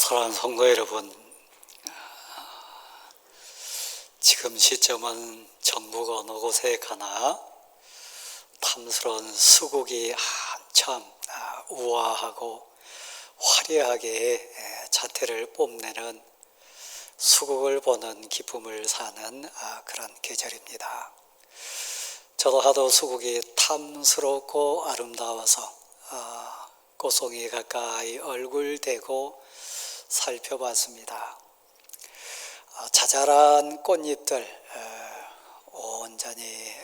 사랑하는 성도 여러분, 지금 시점은 전국 어느 곳에 가나 탐스러운 수국이 한참 우아하고 화려하게 자태를 뽐내는 수국을 보는 기쁨을 사는 그런 계절입니다. 저도 하도 수국이 탐스럽고 아름다워서 꽃송이 가까이 얼굴 대고 살펴봤습니다. 자잘한 꽃잎들 온전히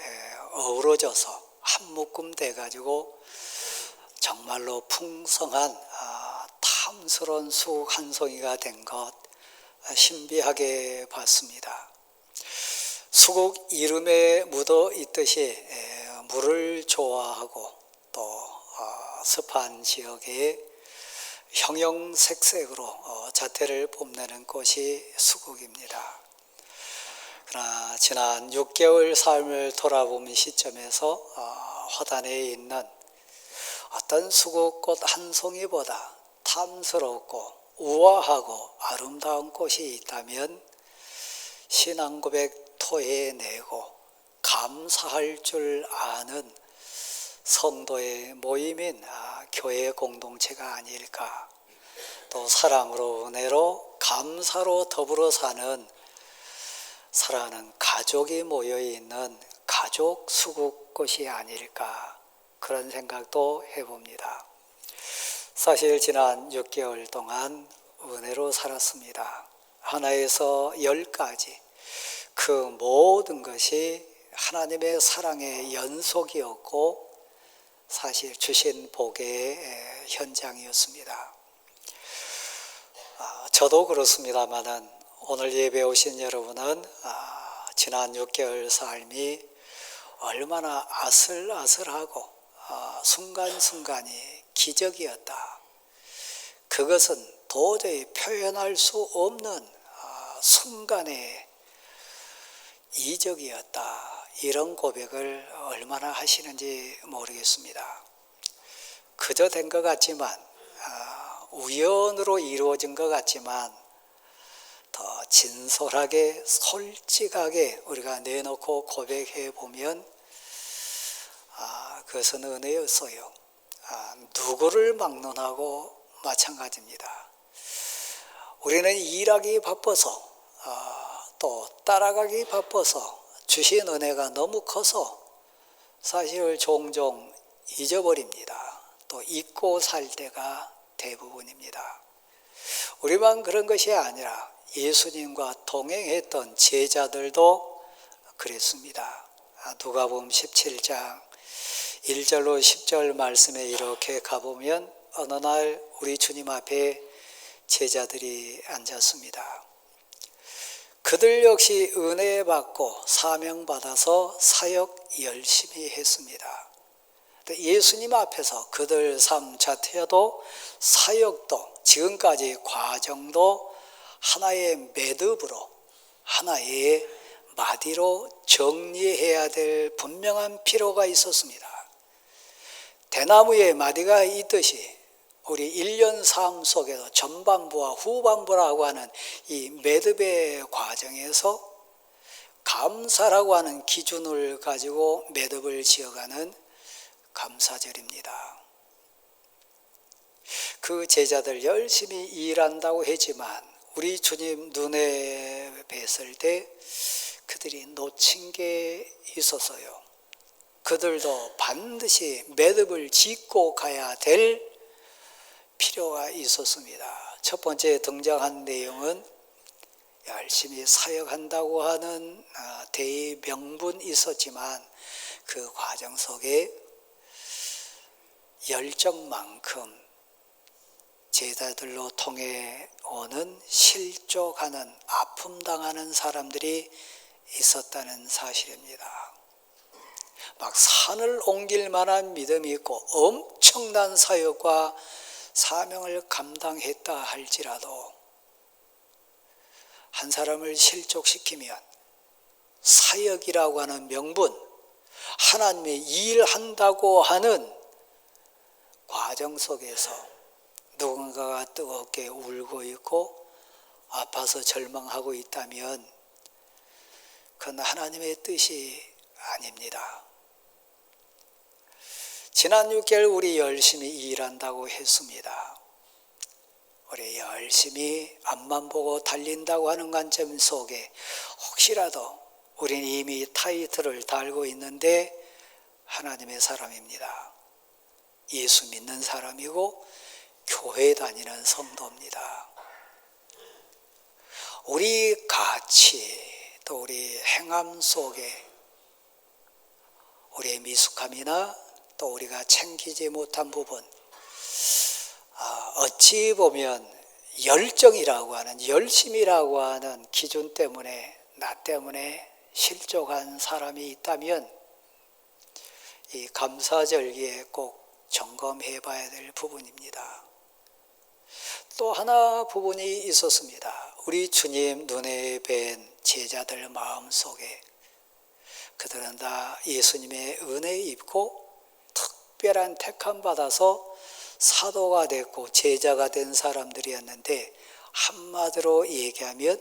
어우러져서 한 묶음 돼가지고 정말로 풍성한 탐스러운 수국 한 송이가 된 것 신비하게 봤습니다. 수국 이름에 묻어 있듯이 물을 좋아하고 또 습한 지역에 형형색색으로 자태를 뽐내는 꽃이 수국입니다. 그러나 지난 6개월 삶을 돌아보는 시점에서 화단에 있는 어떤 수국꽃 한 송이보다 탐스럽고 우아하고 아름다운 꽃이 있다면 신앙고백 토해내고 감사할 줄 아는 성도의 모임인 교회 공동체가 아닐까. 또 사랑으로 은혜로 감사로 더불어 사는 사랑하는 가족이 모여있는 가족 수국꽃이 아닐까, 그런 생각도 해봅니다. 사실 지난 6개월 동안 은혜로 살았습니다. 하나에서 10까지 그 모든 것이 하나님의 사랑의 연속이었고 사실 주신 복의 현장이었습니다. 저도 그렇습니다만은 오늘 예배 오신 여러분은 지난 6개월 삶이 얼마나 아슬아슬하고 순간순간이 기적이었다. 그것은 도저히 표현할 수 없는 순간의 이적이었다. 이런 고백을 얼마나 하시는지 모르겠습니다. 그저 된 것 같지만 우연으로 이루어진 것 같지만 더 진솔하게 솔직하게 우리가 내놓고 고백해 보면 그것은 은혜였어요. 누구를 막론하고 마찬가지입니다. 우리는 일하기 바빠서 또 따라가기 바빠서 주신 은혜가 너무 커서 사실 종종 잊어버립니다. 또 잊고 살 때가 대부분입니다. 우리만 그런 것이 아니라 예수님과 동행했던 제자들도 그랬습니다. 누가복음 17장 1절로 10절 말씀에 이렇게 가보면 어느 날 우리 주님 앞에 제자들이 앉았습니다. 그들 역시 은혜 받고 사명 받아서 사역 열심히 했습니다. 예수님 앞에서 그들 삶 자체도 사역도 지금까지 과정도 하나의 매듭으로 하나의 마디로 정리해야 될 분명한 필요가 있었습니다. 대나무에 마디가 있듯이 우리 1년 삶 속에서 전반부와 후반부라고 하는 이 매듭의 과정에서 감사라고 하는 기준을 가지고 매듭을 지어가는 감사절입니다. 그 제자들 열심히 일한다고 했지만 우리 주님 눈에 뵀을 때 그들이 놓친 게 있었어요. 그들도 반드시 매듭을 짓고 가야 될 필요가 있었습니다. 첫 번째 등장한 내용은 열심히 사역한다고 하는 대명분이 있었지만 그 과정 속에 열정만큼 제자들로 통해 오는 실족하는 아픔 당하는 사람들이 있었다는 사실입니다. 막 산을 옮길 만한 믿음이 있고 엄청난 사역과 사명을 감당했다 할지라도 한 사람을 실족시키면 사역이라고 하는 명분, 하나님의 일한다고 하는 과정 속에서 누군가가 뜨겁게 울고 있고 아파서 절망하고 있다면 그건 하나님의 뜻이 아닙니다. 지난 6개월 우리 열심히 일한다고 했습니다. 우리 열심히 앞만 보고 달린다고 하는 관점 속에 혹시라도 우리는 이미 타이틀을 달고 있는데 하나님의 사람입니다. 예수 믿는 사람이고 교회 다니는 성도입니다. 우리 가치 또 우리 행함 속에 우리의 미숙함이나 또 우리가 챙기지 못한 부분, 어찌 보면 열정이라고 하는, 열심이라고 하는 기준 때문에 나 때문에 실족한 사람이 있다면 이 감사절기에 꼭 점검해 봐야 될 부분입니다. 또 하나 부분이 있었습니다. 우리 주님 눈에 뵌 제자들 마음속에 그들은 다 예수님의 은혜 입고 특별한 택함 받아서 사도가 됐고 제자가 된 사람들이었는데 한마디로 얘기하면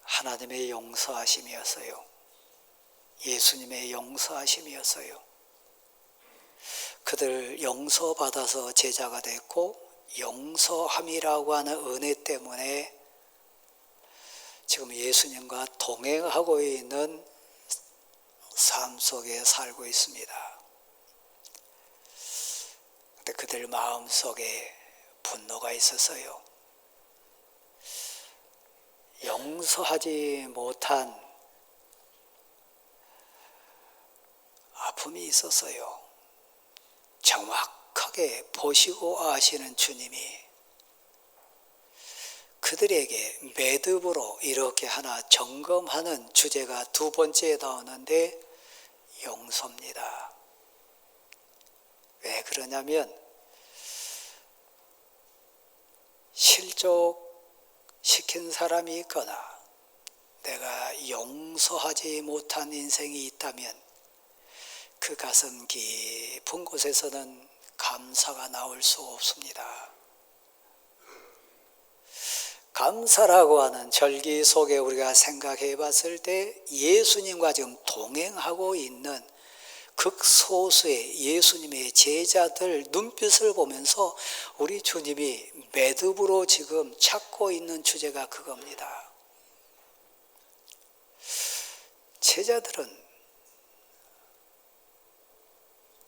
하나님의 용서하심이었어요. 예수님의 용서하심이었어요. 그들 용서받아서 제자가 됐고 용서함이라고 하는 은혜 때문에 지금 예수님과 동행하고 있는 삶 속에 살고 있습니다. 근데 그들 마음속에 분노가 있었어요. 용서하지 못한 아픔이 있었어요. 정확하게 보시고 아시는 주님이 그들에게 매듭으로 이렇게 하나 점검하는 주제가 두 번째에 나오는데 용서입니다. 왜 그러냐면 실족시킨 사람이 있거나 내가 용서하지 못한 인생이 있다면 그 가슴 깊은 곳에서는 감사가 나올 수 없습니다. 감사라고 하는 절기 속에 우리가 생각해 봤을 때 예수님과 지금 동행하고 있는 극소수의 예수님의 제자들 눈빛을 보면서 우리 주님이 매듭으로 지금 찾고 있는 주제가 그겁니다. 제자들은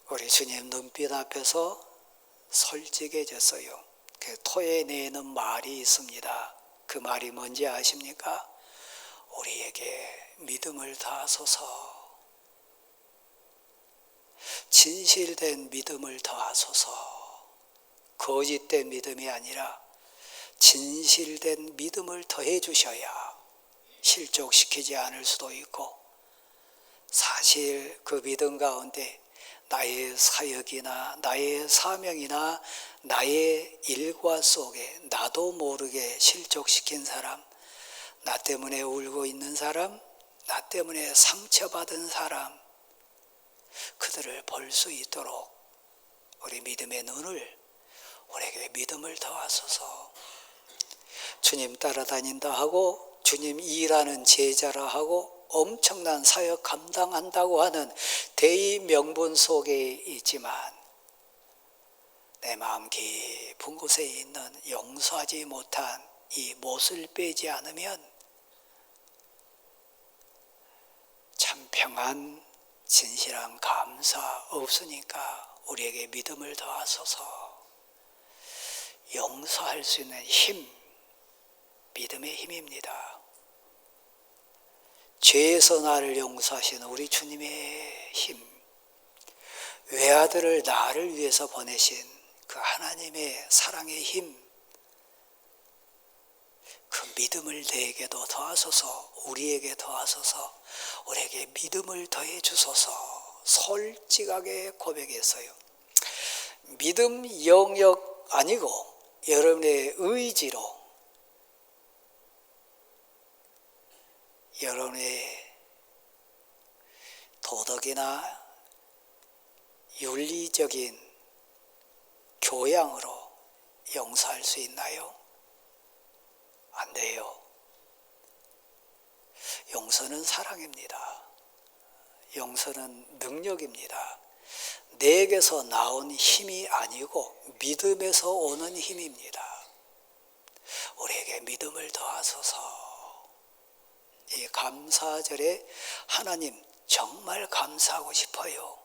우리 주님 눈빛 앞에서 솔직해졌어요. 그 토해내는 말이 있습니다. 그 말이 뭔지 아십니까? 우리에게 믿음을 다하소서. 진실된 믿음을 더하소서. 거짓된 믿음이 아니라 진실된 믿음을 더해 주셔야 실족시키지 않을 수도 있고 사실 그 믿음 가운데 나의 사역이나 나의 사명이나 나의 일과 속에 나도 모르게 실족시킨 사람, 나 때문에 울고 있는 사람, 나 때문에 상처받은 사람, 그들을 볼 수 있도록 우리 믿음의 눈을, 우리에게 믿음을 더하소서. 주님 따라다닌다 하고 주님 일하는 제자라 하고 엄청난 사역 감당한다고 하는 대의 명분 속에 있지만 내 마음 깊은 곳에 있는 용서하지 못한 이 못을 빼지 않으면 참 평안 진실한 감사 없으니까 우리에게 믿음을 더하소서. 용서할 수 있는 힘, 믿음의 힘입니다. 죄에서 나를 용서하시는 우리 주님의 힘, 외아들을 나를 위해서 보내신 그 하나님의 사랑의 힘, 그 믿음을 내게도 더하소서. 우리에게 더하소서. 우리에게 믿음을 더해 주소서. 솔직하게 고백했어요. 믿음 영역 아니고 여러분의 의지로, 여러분의 도덕이나 윤리적인 교양으로 용서할 수 있나요? 안 돼요. 용서는 사랑입니다. 용서는 능력입니다. 내게서 나온 힘이 아니고 믿음에서 오는 힘입니다. 우리에게 믿음을 더하소서. 이 감사절에 하나님 정말 감사하고 싶어요.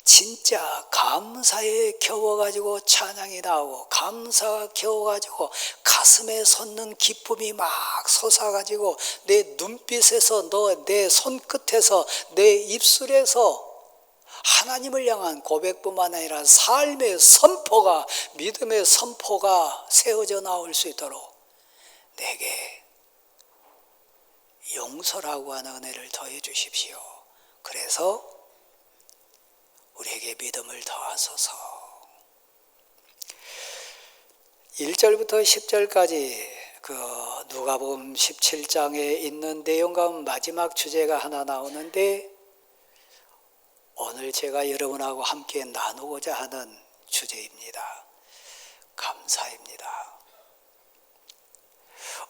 진짜 감사에 겨워가지고 찬양이 나오고 감사가 겨워가지고 가슴에 솟는 기쁨이 막 솟아가지고 내 눈빛에서 내 손끝에서 내 입술에서 하나님을 향한 고백뿐만 아니라 삶의 선포가, 믿음의 선포가 세워져 나올 수 있도록 내게 용서라고 하는 은혜를 더해 주십시오. 그래서 우리에게 믿음을 더하소서. 1절부터 10절까지 그 누가복음 17장에 있는 내용과 마지막 주제가 하나 나오는데, 오늘 제가 여러분하고 함께 나누고자 하는 주제입니다. 감사입니다.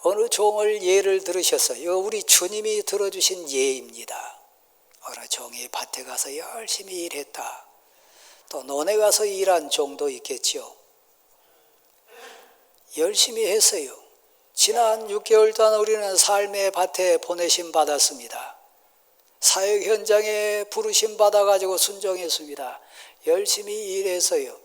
어느 종을 예를 들으셨어요. 우리 주님이 들어주신 예입니다. 어느 종이 밭에 가서 열심히 일했다. 또 논에 가서 일한 종도 있겠죠. 열심히 했어요. 지난 6개월 동안 우리는 삶의 밭에 보내심 받았습니다. 사역 현장에 부르심 받아가지고 순종했습니다. 열심히 일했어요.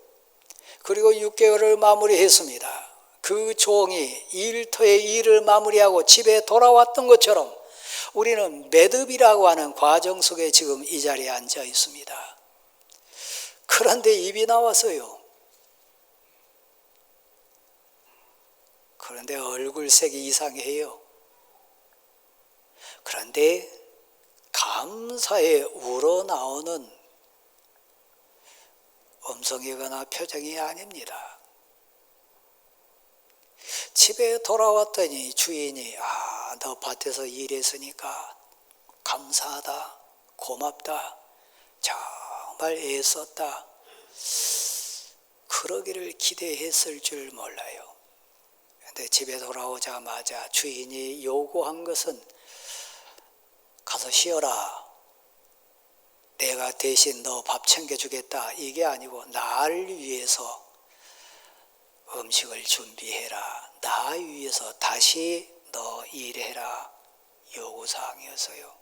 그리고 6개월을 마무리했습니다. 그 종이 일터의 일을 마무리하고 집에 돌아왔던 것처럼 우리는 매듭이라고 하는 과정 속에 지금 이 자리에 앉아 있습니다. 그런데 입이 나왔어요. 그런데 얼굴색이 이상해요. 그런데 감사에 우러나오는 음성이거나 표정이 아닙니다. 집에 돌아왔더니 주인이 너 밭에서 일했으니까 감사하다, 고맙다, 정말 애썼다, 그러기를 기대했을 줄 몰라요. 근데 집에 돌아오자마자 주인이 요구한 것은 가서 쉬어라, 내가 대신 너 밥 챙겨주겠다, 이게 아니고 나를 위해서 음식을 준비해라, 나 위해서 다시 너 일해라, 요구사항이었어요.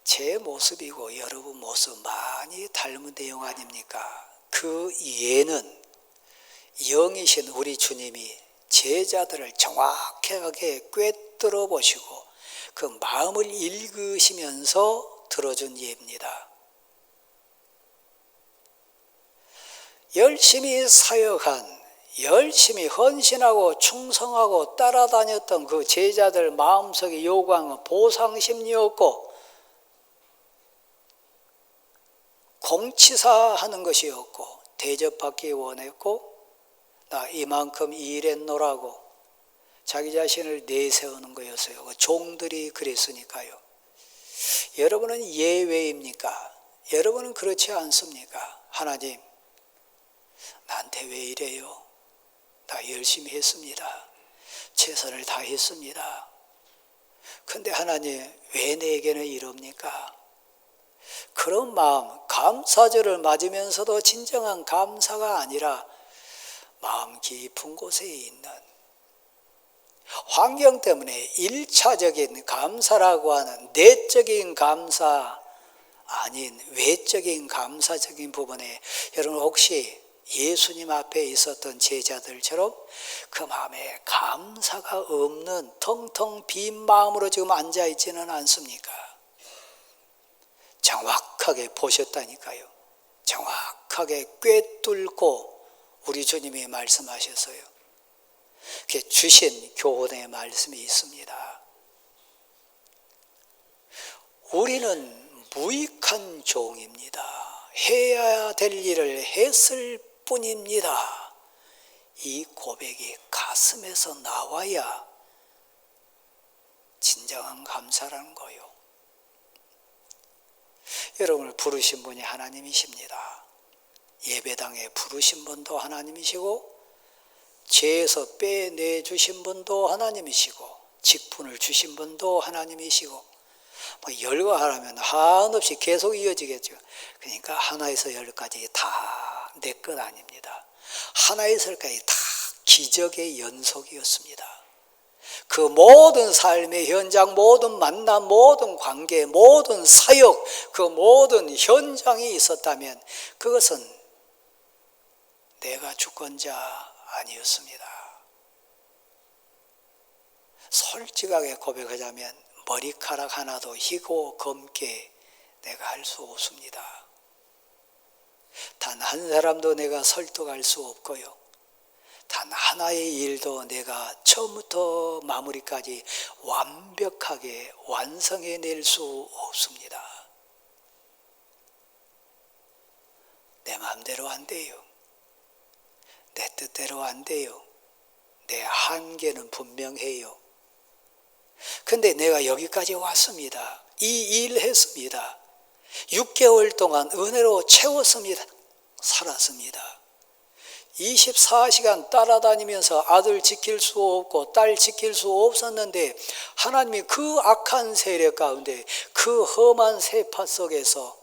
제 모습이고 여러분 모습 많이 닮은 내용 아닙니까? 그 예는 영이신 우리 주님이 제자들을 정확하게 꿰뚫어 보시고 그 마음을 읽으시면서 들어준 예입니다. 열심히 사역한, 열심히 헌신하고 충성하고 따라다녔던 그 제자들 마음속에 요구한 건 보상심리였고 공치사하는 것이었고 대접받기 원했고 나 이만큼 일했노라고 자기 자신을 내세우는 거였어요. 종들이 그랬으니까요. 여러분은 예외입니까? 여러분은 그렇지 않습니까? 하나님, 나한테 왜 이래요? 나 열심히 했습니다. 최선을 다했습니다. 근데 하나님, 왜 내게는 이럽니까? 그런 마음, 감사절을 맞으면서도 진정한 감사가 아니라 마음 깊은 곳에 있는 환경 때문에 1차적인 감사라고 하는 내적인 감사 아닌 외적인 감사적인 부분에 여러분 혹시 예수님 앞에 있었던 제자들처럼 그 마음에 감사가 없는 텅텅 빈 마음으로 지금 앉아있지는 않습니까? 정확하게 보셨다니까요. 정확하게 꿰뚫고 우리 주님이 말씀하셨어요. 그게 주신 교훈의 말씀이 있습니다. 우리는 무익한 종입니다. 해야 될 일을 했을 뿐입니다. 이 고백이 가슴에서 나와야 진정한 감사라는 거예요. 여러분을 부르신 분이 하나님이십니다. 예배당에 부르신 분도 하나님이시고 죄에서 빼내주신 분도 하나님이시고 직분을 주신 분도 하나님이시고 뭐 열과 하라면 한없이 계속 이어지겠죠. 그러니까 하나에서 열까지 다 내 것 아닙니다. 하나에서 열까지 다 기적의 연속이었습니다. 그 모든 삶의 현장, 모든 만남, 모든 관계, 모든 사역, 그 모든 현장이 있었다면 그것은 내가 주권자 아니었습니다. 솔직하게 고백하자면 머리카락 하나도 희고 검게 내가 할 수 없습니다. 단 한 사람도 내가 설득할 수 없고요. 단 하나의 일도 내가 처음부터 마무리까지 완벽하게 완성해낼 수 없습니다. 내 마음대로 안 돼요. 내 뜻대로 안 돼요. 내 한계는 분명해요. 근데 내가 여기까지 왔습니다. 이 일 했습니다. 6개월 동안 은혜로 채웠습니다. 살았습니다. 24시간 따라다니면서 아들 지킬 수 없고 딸 지킬 수 없었는데 하나님이 그 악한 세력 가운데 그 험한 세파 속에서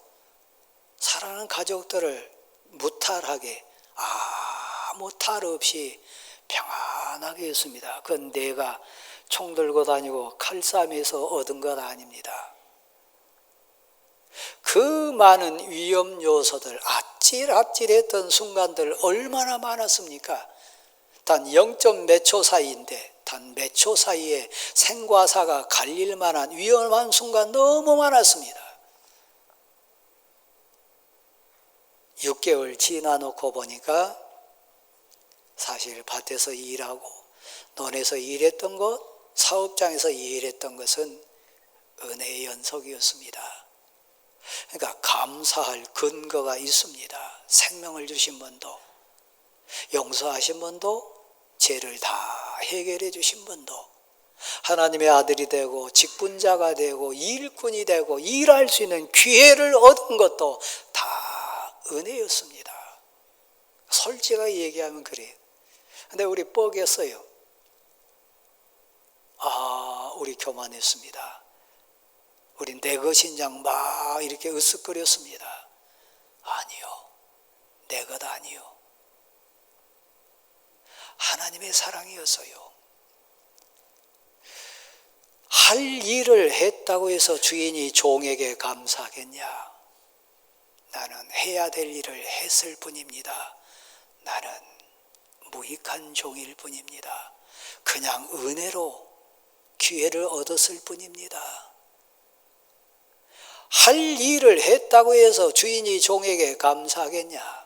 사랑하는 가족들을 무탈하게 아무 탈 없이 평안하게 했습니다. 그건 내가 총 들고 다니고 칼싸움에서 얻은 것 아닙니다. 그 많은 위험 요소들, 아찔아찔했던 순간들 얼마나 많았습니까? 단 0. 몇 초 사이인데 단 몇 초 사이에 생과 사가 갈릴 만한 위험한 순간 너무 많았습니다. 6개월 지나놓고 보니까 사실 밭에서 일하고 논에서 일했던 것, 사업장에서 일했던 것은 은혜의 연속이었습니다. 그러니까 감사할 근거가 있습니다. 생명을 주신 분도, 용서하신 분도, 죄를 다 해결해 주신 분도, 하나님의 아들이 되고 직분자가 되고 일꾼이 되고 일할 수 있는 기회를 얻은 것도 다 은혜였습니다. 솔직하게 얘기하면 그래요. 근데 우리 뻐겠어요. 우리 교만했습니다. 우리 내 것인장 막 이렇게 으쓱거렸습니다. 아니요. 내 것 아니요. 하나님의 사랑이었어요. 할 일을 했다고 해서 주인이 종에게 감사하겠냐? 나는 해야 될 일을 했을 뿐입니다. 나는 무익한 종일 뿐입니다. 그냥 은혜로 기회를 얻었을 뿐입니다. 할 일을 했다고 해서 주인이 종에게 감사하겠냐?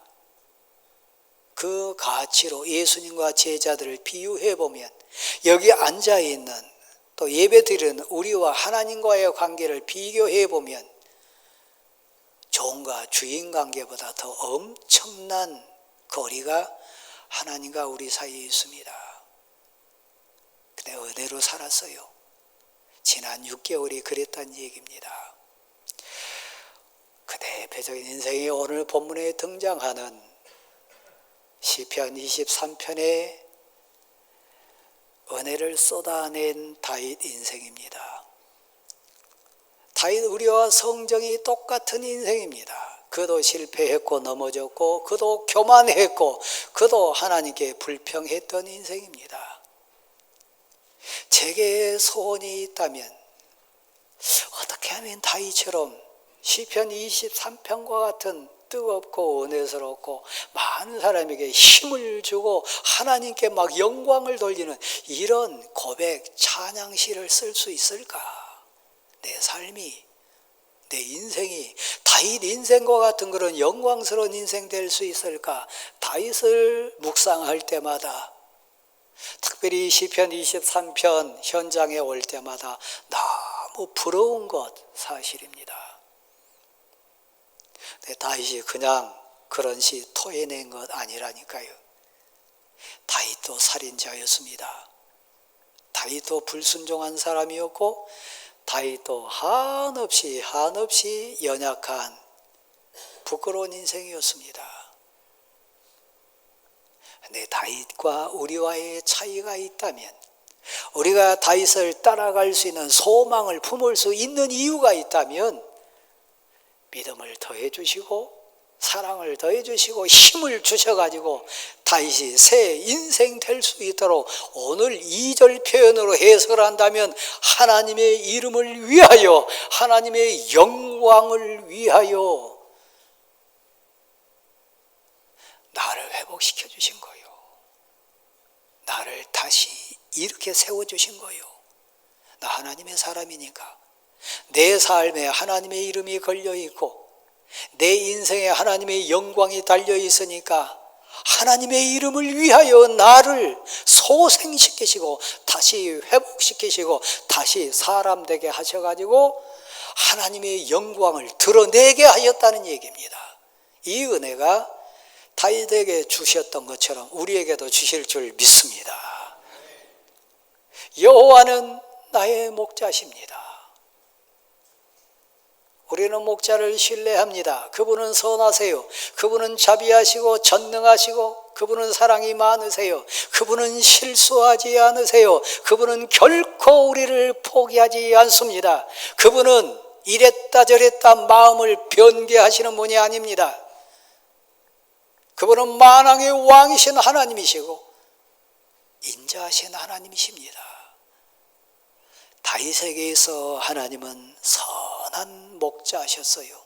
그 가치로 예수님과 제자들을 비유해 보면 여기 앉아있는 또 예배드리는 우리와 하나님과의 관계를 비교해 보면 종과 주인 관계보다 더 엄청난 거리가 하나님과 우리 사이에 있습니다. 근데 은혜로 살았어요. 지난 6개월이 그랬다는 얘기입니다. 그 대표적인 인생이 오늘 본문에 등장하는 시편 23편의 은혜를 쏟아낸 다윗 인생입니다. 다윗 우리와 성정이 똑같은 인생입니다. 그도 실패했고 넘어졌고 그도 교만했고 그도 하나님께 불평했던 인생입니다. 제게 소원이 있다면 어떻게 하면 다윗처럼 시편 23편과 같은 뜨겁고 은혜스럽고 많은 사람에게 힘을 주고 하나님께 막 영광을 돌리는 이런 고백, 찬양시를 쓸 수 있을까? 내 삶이, 내 인생이 다윗 인생과 같은 그런 영광스러운 인생 될 수 있을까? 다윗을 묵상할 때마다 특별히 시편 23편 현장에 올 때마다 너무 부러운 것 사실입니다. 다윗이 그냥 그런 시 토해낸 것 아니라니까요. 다윗도 살인자였습니다. 다윗도 불순종한 사람이었고 다윗도 한없이 연약한 부끄러운 인생이었습니다. 근데 다윗과 우리와의 차이가 있다면, 우리가 다윗을 따라갈 수 있는 소망을 품을 수 있는 이유가 있다면, 믿음을 더해 주시고 사랑을 더해 주시고 힘을 주셔가지고 다윗이 새 인생 될 수 있도록 오늘 2절 표현으로 해석을 한다면, 하나님의 이름을 위하여, 하나님의 영광을 위하여 나를 회복시켜 주신 거예요. 나를 다시 이렇게 세워주신 거예요. 나 하나님의 사람이니까 내 삶에 하나님의 이름이 걸려있고 내 인생에 하나님의 영광이 달려있으니까 하나님의 이름을 위하여 나를 소생시키시고 다시 회복시키시고 다시 사람 되게 하셔가지고 하나님의 영광을 드러내게 하였다는 얘기입니다. 이 은혜가 다윗에게 주셨던 것처럼 우리에게도 주실 줄 믿습니다. 여호와는 나의 목자십니다. 우리는 목자를 신뢰합니다. 그분은 선하세요. 그분은 자비하시고 전능하시고 그분은 사랑이 많으세요. 그분은 실수하지 않으세요. 그분은 결코 우리를 포기하지 않습니다. 그분은 이랬다 저랬다 마음을 변개하시는 분이 아닙니다. 그분은 만왕의 왕이신 하나님이시고 인자하신 하나님이십니다. 다윗에게서 하나님은 선한 목자하셨어요.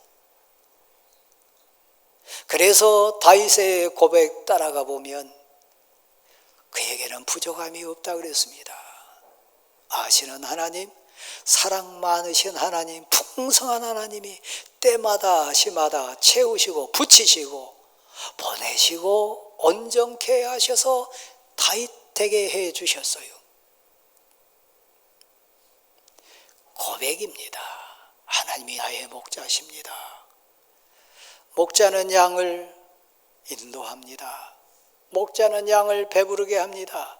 그래서 다윗의 고백 따라가 보면 그에게는 부족함이 없다 그랬습니다. 아시는 하나님, 사랑 많으신 하나님, 풍성한 하나님이 때마다 시마다 채우시고 붙이시고 보내시고 온전케 하셔서 다윗 되게 해 주셨어요. 고백입니다. 하나님이 나의 목자십니다. 목자는 양을 인도합니다. 목자는 양을 배부르게 합니다.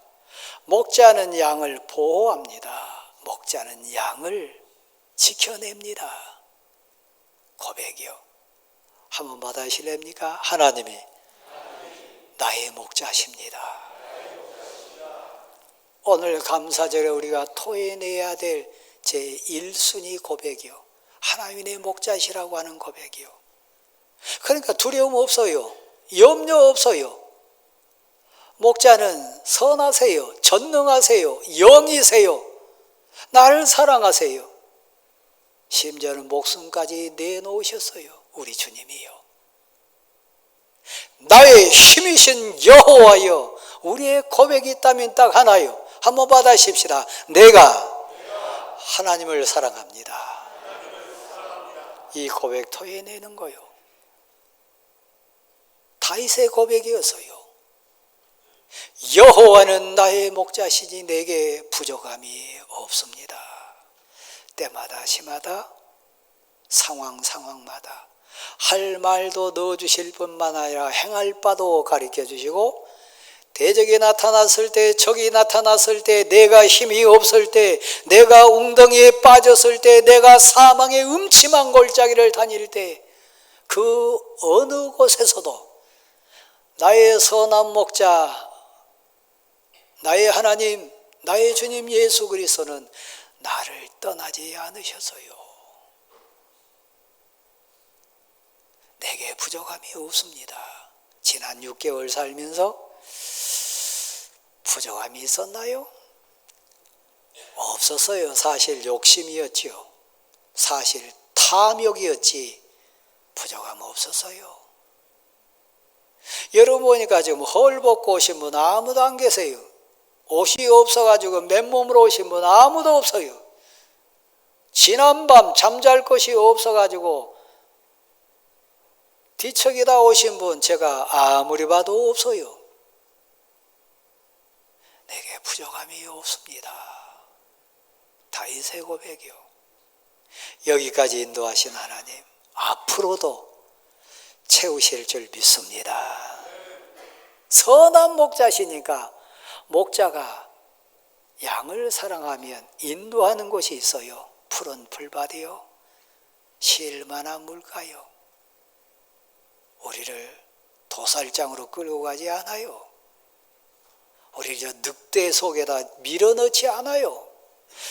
목자는 양을 보호합니다. 목자는 양을 지켜냅니다. 고백이요. 한번 받아실랍니까? 하나님이 나의 목자십니다. 오늘 감사절에 우리가 토해내야 될 제1순위 고백이요. 하나님이 내 목자시라고 하는 고백이요. 그러니까 두려움 없어요. 염려 없어요. 목자는 선하세요. 전능하세요. 영이세요. 나를 사랑하세요. 심지어는 목숨까지 내놓으셨어요. 우리 주님이요. 나의 힘이신 여호와여. 우리의 고백이 있다면 딱 하나요. 한번 받아십시다. 내가 하나님을 사랑합니다. 이 고백 토해내는 거요. 다윗의 고백이었어요. 여호와는 나의 목자시니 내게 부족함이 없습니다. 때마다 시마다 상황마다 할 말도 넣어주실 뿐만 아니라 행할 바도 가르쳐 주시고 대적이 나타났을 때, 적이 나타났을 때, 내가 힘이 없을 때, 내가 웅덩이에 빠졌을 때, 내가 사망의 음침한 골짜기를 다닐 때, 그 어느 곳에서도 나의 선한 목자, 나의 하나님, 나의 주님 예수 그리스도는 나를 떠나지 않으셨어요. 내게 부족함이 없습니다. 지난 6개월 살면서 부족함이 있었나요? 없었어요. 사실 욕심이었지요. 사실 탐욕이었지 부족함 없었어요. 여러분 보니까 지금 헐벗고 오신 분 아무도 안 계세요. 옷이 없어가지고 맨몸으로 오신 분 아무도 없어요. 지난밤 잠잘 곳이 없어가지고 뒤척이다 오신 분 제가 아무리 봐도 없어요. 내게 부족함이 없습니다. 다윗의 고백이요. 여기까지 인도하신 하나님, 앞으로도 채우실 줄 믿습니다. 선한 목자시니까 목자가 양을 사랑하면 인도하는 곳이 있어요. 푸른 풀밭이요. 쉴 만한 물가요. 우리를 도살장으로 끌고 가지 않아요. 우리 저 늑대 속에다 밀어넣지 않아요.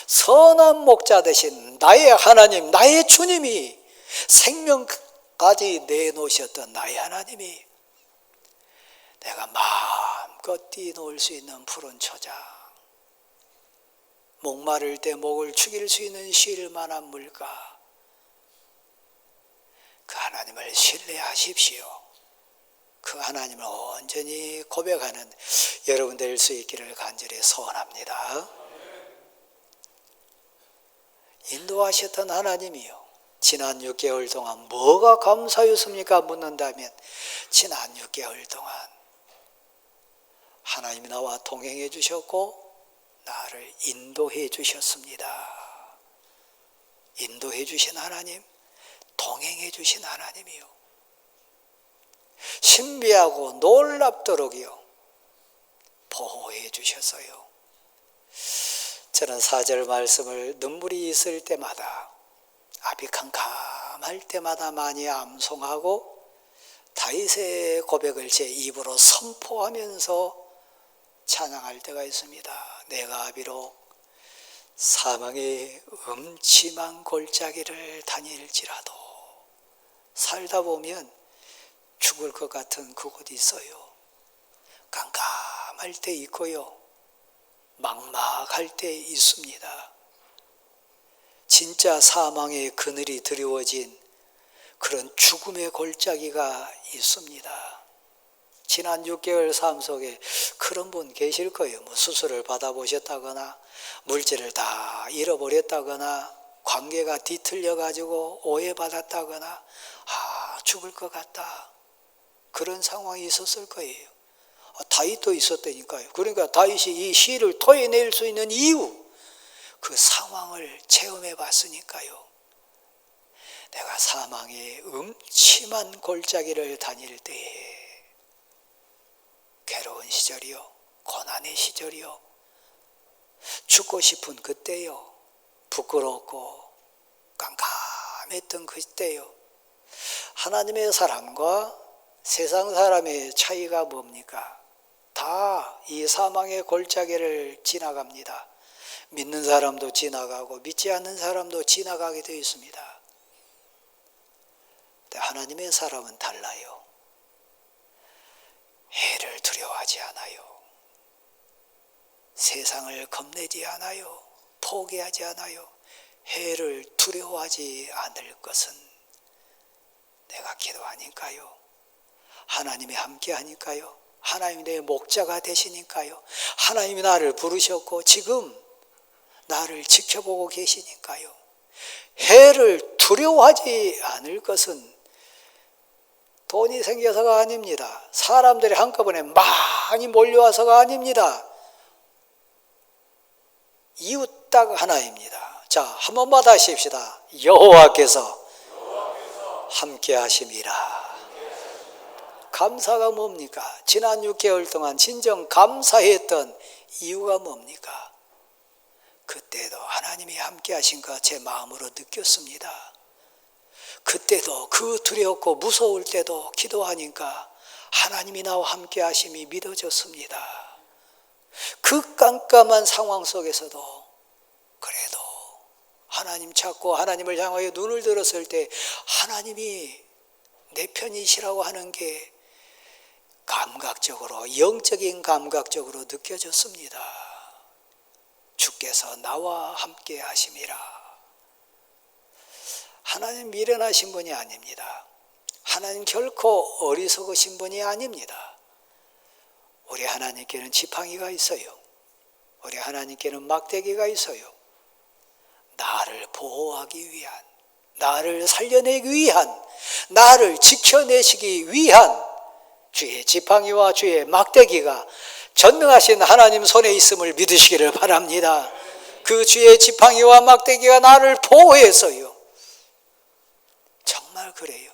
선한 목자 되신 나의 하나님, 나의 주님이 생명까지 내놓으셨던 나의 하나님이 내가 마음껏 뛰놀 수 있는 푸른 초장, 목마를 때 목을 죽일 수 있는 쉴 만한 물가, 그 하나님을 신뢰하십시오. 그 하나님을 온전히 고백하는 여러분 될 수 있기를 간절히 소원합니다. 인도하셨던 하나님이요, 지난 6개월 동안 뭐가 감사였습니까? 묻는다면 지난 6개월 동안 하나님이 나와 동행해 주셨고 나를 인도해 주셨습니다. 인도해 주신 하나님, 동행해 주신 하나님이요, 신비하고 놀랍도록이요 보호해 주셨어요. 저는 4절 말씀을 눈물이 있을 때마다, 앞이 캄캄할 때마다 많이 암송하고 다윗의 고백을 제 입으로 선포하면서 찬양할 때가 있습니다. 내가 비록 사망의 음침한 골짜기를 다닐지라도, 살다 보면 죽을 것 같은 그곳이 있어요. 깜깜할 때 있고요, 막막할 때 있습니다. 진짜 사망의 그늘이 드리워진 그런 죽음의 골짜기가 있습니다. 지난 6개월 삶 속에 그런 분 계실 거예요. 뭐 수술을 받아보셨다거나 물질을 다 잃어버렸다거나 관계가 뒤틀려 가지고 오해받았다거나 죽을 것 같다, 그런 상황이 있었을 거예요. 다윗도 있었다니까요. 그러니까 다윗이 이 시를 토해낼 수 있는 이유, 그 상황을 체험해 봤으니까요. 내가 사망의 음침한 골짜기를 다닐 때에, 괴로운 시절이요, 고난의 시절이요, 죽고 싶은 그때요, 부끄럽고 깜깜했던 그때요, 하나님의 사랑과 세상 사람의 차이가 뭡니까? 다 이 사망의 골짜기를 지나갑니다. 믿는 사람도 지나가고 믿지 않는 사람도 지나가게 되어 있습니다. 근데 하나님의 사람은 달라요. 해를 두려워하지 않아요. 세상을 겁내지 않아요. 포기하지 않아요. 해를 두려워하지 않을 것은 내가 기도하니까요, 하나님이 함께 하니까요, 하나님이 내 목자가 되시니까요, 하나님이 나를 부르셨고 지금 나를 지켜보고 계시니까요, 해를 두려워하지 않을 것은 돈이 생겨서가 아닙니다. 사람들이 한꺼번에 많이 몰려와서가 아닙니다. 이유 딱 하나입니다. 자, 한 번만 다시 합시다. 여호와께서 함께 하심이라. 감사가 뭡니까? 지난 6개월 동안 진정 감사했던 이유가 뭡니까? 그때도 하나님이 함께 하신 거 제 마음으로 느꼈습니다. 그때도 그 두렵고 무서울 때도 기도하니까 하나님이 나와 함께 하심이 믿어졌습니다. 그 깜깜한 상황 속에서도 그래도 하나님 찾고 하나님을 향하여 눈을 들었을 때 하나님이 내 편이시라고 하는 게 감각적으로, 영적인 감각적으로 느껴졌습니다. 주께서 나와 함께 하심이라. 하나님 미련하신 분이 아닙니다. 하나님 결코 어리석으신 분이 아닙니다. 우리 하나님께는 지팡이가 있어요. 우리 하나님께는 막대기가 있어요. 나를 보호하기 위한, 나를 살려내기 위한, 나를 지켜내시기 위한 주의 지팡이와 주의 막대기가 전능하신 하나님 손에 있음을 믿으시기를 바랍니다. 그 주의 지팡이와 막대기가 나를 보호해서요, 정말 그래요.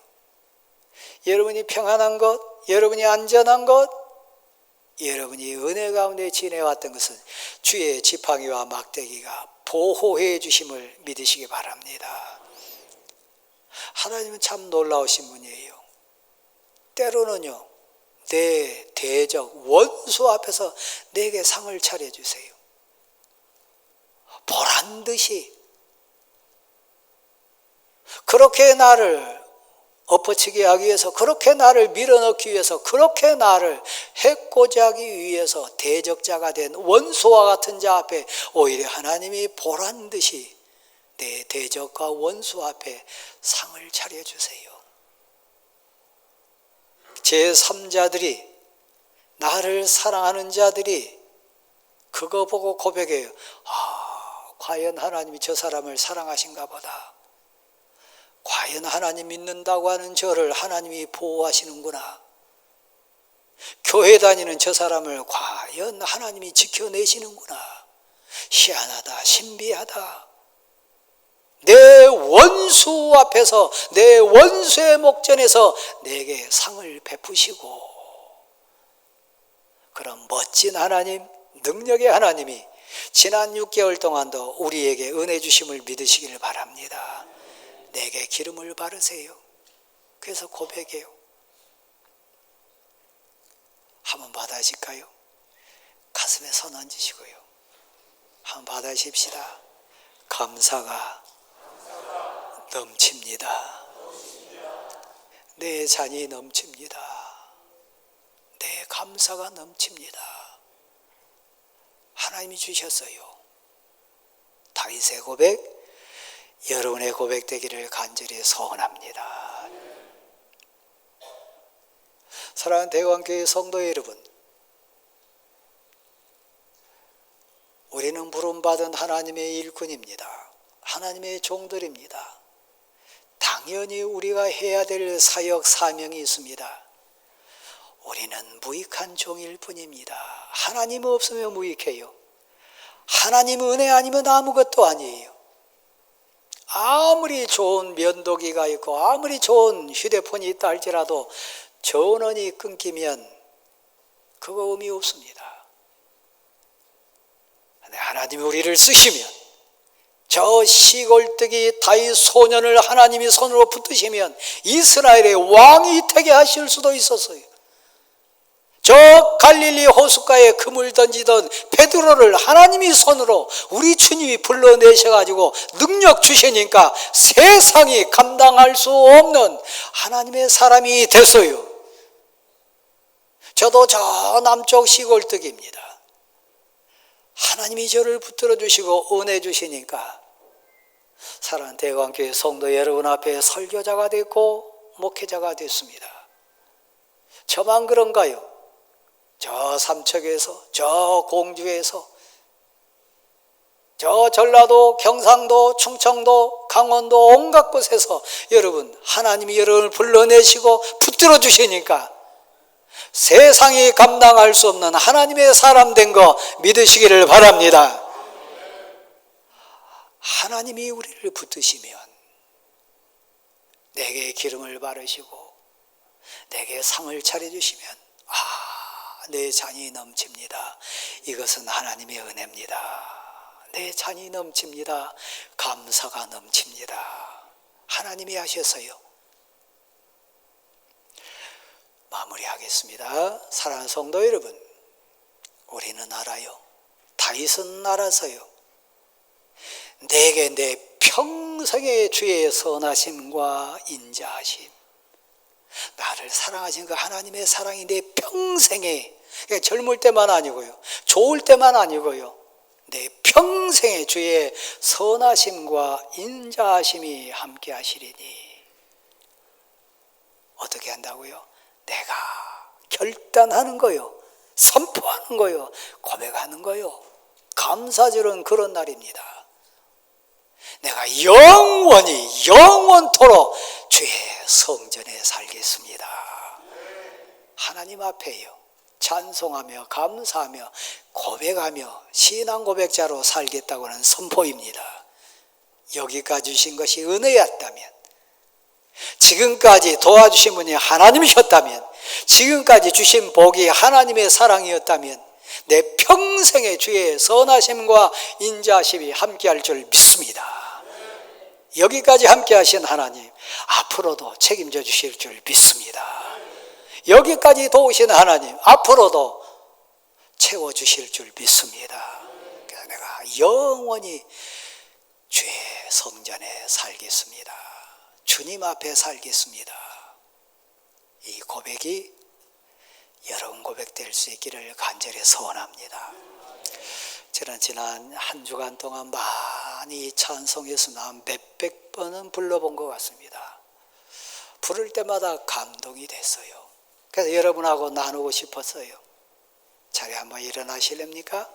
여러분이 평안한 것, 여러분이 안전한 것, 여러분이 은혜 가운데 지내왔던 것은 주의 지팡이와 막대기가 보호해 주심을 믿으시기 바랍니다. 하나님은 참 놀라우신 분이에요. 때로는요, 내 대적 원수 앞에서 내게 상을 차려주세요. 보란듯이 그렇게 나를 엎어치게 하기 위해서, 그렇게 나를 밀어넣기 위해서, 그렇게 나를 해코지하기 위해서 대적자가 된 원수와 같은 자 앞에 오히려 하나님이 보란듯이 내 대적과 원수 앞에 상을 차려주세요. 제3자들이, 나를 사랑하는 자들이 그거 보고 고백해요. 과연 하나님이 저 사람을 사랑하신가 보다. 과연 하나님 믿는다고 하는 저를 하나님이 보호하시는구나. 교회 다니는 저 사람을 과연 하나님이 지켜내시는구나. 희한하다, 신비하다. 내 원수 앞에서, 내 원수의 목전에서 내게 상을 베푸시고, 그런 멋진 하나님, 능력의 하나님이 지난 6개월 동안도 우리에게 은혜 주심을 믿으시기를 바랍니다. 내게 기름을 바르세요. 그래서 고백해요. 한번 받아실까요? 가슴에 손 얹으시고요. 한번 받아십시다. 감사가 넘칩니다. 내 잔이 넘칩니다. 내 감사가 넘칩니다. 하나님이 주셨어요. 다윗의 고백, 여러분의 고백되기를 간절히 소원합니다. 사랑하는 대광교회 성도 여러분, 우리는 부름받은 하나님의 일꾼입니다. 하나님의 종들입니다. 당연히 우리가 해야 될 사역, 사명이 있습니다. 우리는 무익한 종일 뿐입니다. 하나님 없으면 무익해요. 하나님 은혜 아니면 아무것도 아니에요. 아무리 좋은 면도기가 있고 아무리 좋은 휴대폰이 있다 할지라도 전원이 끊기면 그거 의미 없습니다. 하나님이 우리를 쓰시면, 저 시골뜨기 다윗 소년을 하나님이 손으로 붙드시면 이스라엘의 왕이 되게 하실 수도 있었어요. 저 갈릴리 호숫가에 금을 던지던 베드로를 하나님이 손으로 우리 주님이 불러내셔가지고 능력 주시니까 세상이 감당할 수 없는 하나님의 사람이 됐어요. 저도 저 남쪽 시골뜨기입니다. 하나님이 저를 붙들어 주시고 은혜 주시니까 사랑하는 대광교회 성도 여러분 앞에 설교자가 됐고 목회자가 됐습니다. 저만 그런가요? 저 삼척에서, 저 공주에서, 저 전라도, 경상도, 충청도, 강원도 온갖 곳에서 여러분, 하나님이 여러분을 불러내시고 붙들어 주시니까 세상이 감당할 수 없는 하나님의 사람 된 거 믿으시기를 바랍니다. 하나님이 우리를 붙드시면 내게 기름을 바르시고 내게 상을 차려주시면 내 잔이 넘칩니다. 이것은 하나님의 은혜입니다. 내 잔이 넘칩니다. 감사가 넘칩니다. 하나님이 하셨어요. 마무리하겠습니다. 사랑하는 성도 여러분, 우리는 알아요. 다윗은 알아서요. 내게 내 평생의 주의 선하심과 인자하심, 나를 사랑하신 그 하나님의 사랑이 내 평생에, 그러니까 젊을 때만 아니고요, 좋을 때만 아니고요, 내 평생의 주의 선하심과 인자하심이 함께 하시리니. 어떻게 한다고요? 내가 결단하는 거요, 선포하는 거요, 고백하는 거요. 감사절은 그런 날입니다. 내가 영원토록 주의 성전에 살겠습니다. 하나님 앞에요, 찬송하며 감사하며 고백하며 신앙 고백자로 살겠다고 하는 선포입니다. 여기까지 주신 것이 은혜였다면, 지금까지 도와주신 분이 하나님이셨다면, 지금까지 주신 복이 하나님의 사랑이었다면 내 평생의 주의 선하심과 인자하심이 함께할 줄 믿습니다. 여기까지 함께하신 하나님, 앞으로도 책임져 주실 줄 믿습니다. 여기까지 도우신 하나님 앞으로도 채워주실 줄 믿습니다. 그래서 내가 영원히 주의 성전에 살겠습니다. 주님 앞에 살겠습니다. 이 고백이 여러분 고백 될 수 있기를 간절히 소원합니다. 저는 지난 한 주간 동안 많이 찬송했으나 몇백 번은 불러본 것 같습니다. 부를 때마다 감동이 됐어요. 그래서 여러분하고 나누고 싶었어요. 자리 한번 일어나실랍니까?